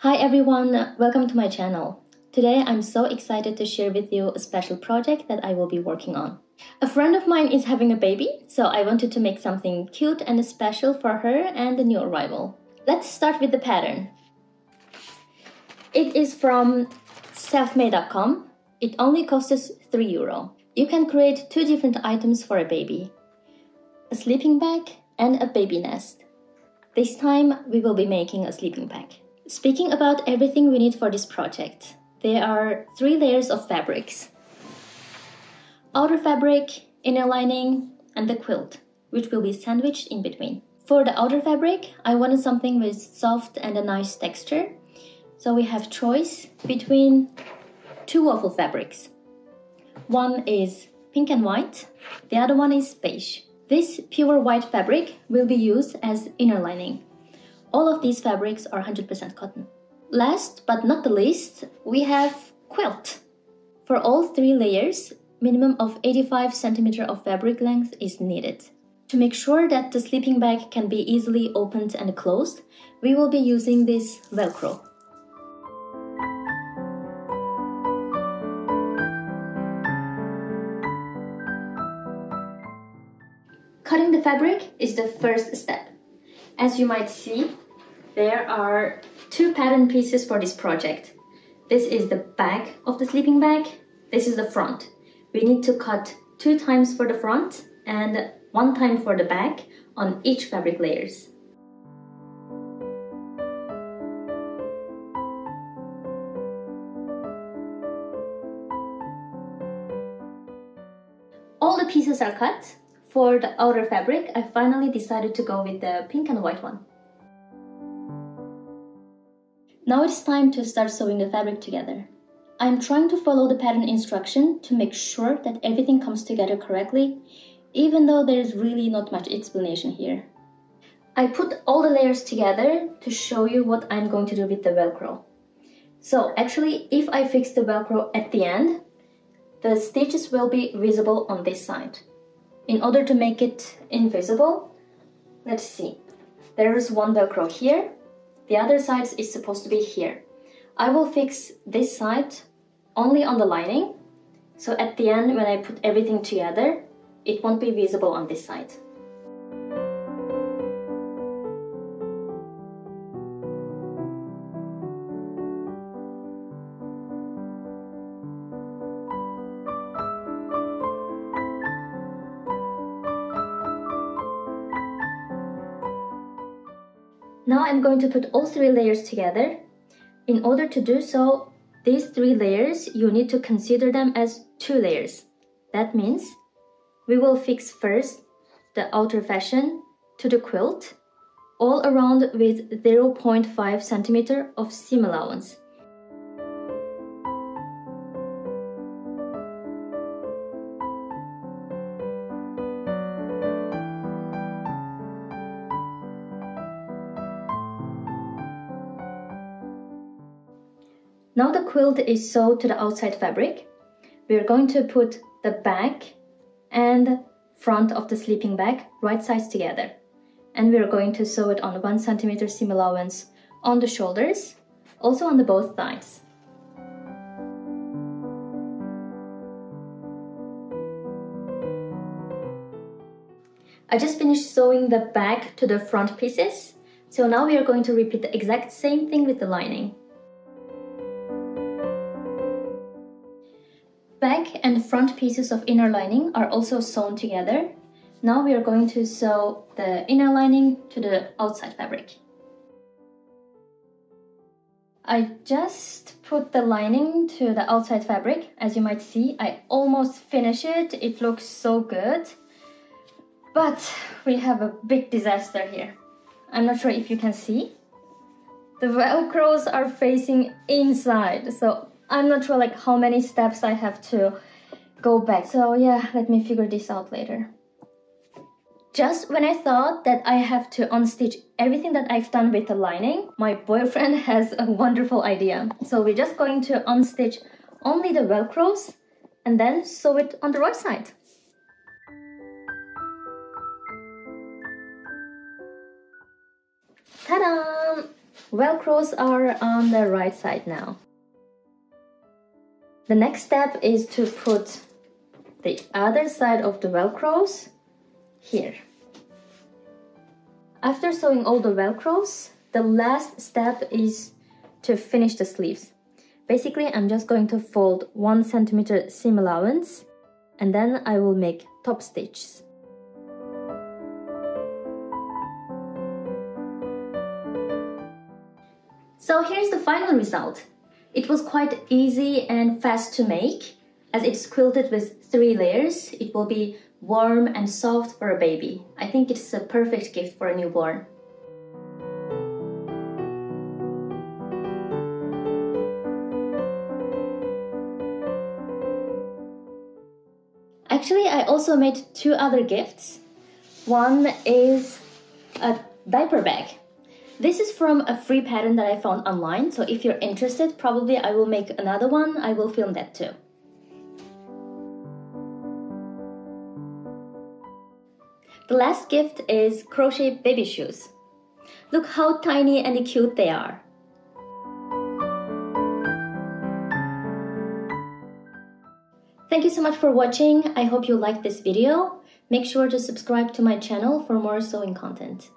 Hi everyone, welcome to my channel. Today I'm so excited to share with you a special project that I will be working on. A friend of mine is having a baby, so I wanted to make something cute and special for her and the new arrival. Let's start with the pattern. It is from selfmade.com. It only costs €3. You can create two different items for a baby: a sleeping bag and a baby nest. This time we will be making a sleeping bag. Speaking about everything we need for this project, there are 3 layers of fabrics: outer fabric, inner lining, and the quilt, which will be sandwiched in between. For the outer fabric, I wanted something with soft and a nice texture, so we have choice between 2 waffle fabrics. One is pink and white, the other one is beige. This pure white fabric will be used as inner lining. All of these fabrics are 100% cotton. Last but not the least, we have quilt. For all 3 layers, minimum of 85 cm of fabric length is needed. To make sure that the sleeping bag can be easily opened and closed, we will be using this Velcro. Cutting the fabric is the first step. As you might see, there are 2 pattern pieces for this project. This is the back of the sleeping bag, this is the front. We need to cut 2 times for the front and 1 time for the back on each fabric layers. All the pieces are cut. For the outer fabric, I finally decided to go with the pink and white one. Now it's time to start sewing the fabric together. I'm trying to follow the pattern instruction to make sure that everything comes together correctly, even though there's really not much explanation here. I put all the layers together to show you what I'm going to do with the Velcro. So actually, if I fix the Velcro at the end, the stitches will be visible on this side. In order to make it invisible, let's see. There is one Velcro here. The other side is supposed to be here. I will fix this side only on the lining, so at the end when I put everything together, it won't be visible on this side. Now I'm going to put all 3 layers together. In order to do so, these 3 layers, you need to consider them as 2 layers. That means we will fix first the outer fashion to the quilt, all around with 0.5 cm of seam allowance. Now the quilt is sewed to the outside fabric. We are going to put the back and front of the sleeping bag right sides together. And we are going to sew it on 1 cm seam allowance on the shoulders, also on the both sides. I just finished sewing the back to the front pieces, so now we are going to repeat the exact same thing with the lining. Back and front pieces of inner lining are also sewn together. Now we are going to sew the inner lining to the outside fabric. I just put the lining to the outside fabric. As you might see, I almost finished it. It looks so good. But we have a big disaster here. I'm not sure if you can see. The Velcros are facing inside, so I'm not sure like how many steps I have to go back. So yeah, let me figure this out later. Just when I thought that I have to unstitch everything that I've done with the lining, my boyfriend has a wonderful idea. So we're just going to unstitch only the Velcros and then sew it on the right side. Ta-da! Velcros are on the right side now. The next step is to put the other side of the Velcros here. After sewing all the Velcros, the last step is to finish the sleeves. Basically, I'm just going to fold 1 centimeter seam allowance, and then I will make top stitches. So here's the final result. It was quite easy and fast to make. As it's quilted with 3 layers, it will be warm and soft for a baby. I think it's a perfect gift for a newborn. Actually, I also made 2 other gifts. One is a diaper bag. This is from a free pattern that I found online, so if you're interested, probably I will make another one. I will film that too. The last gift is crochet baby shoes. Look how tiny and cute they are. Thank you so much for watching. I hope you liked this video. Make sure to subscribe to my channel for more sewing content.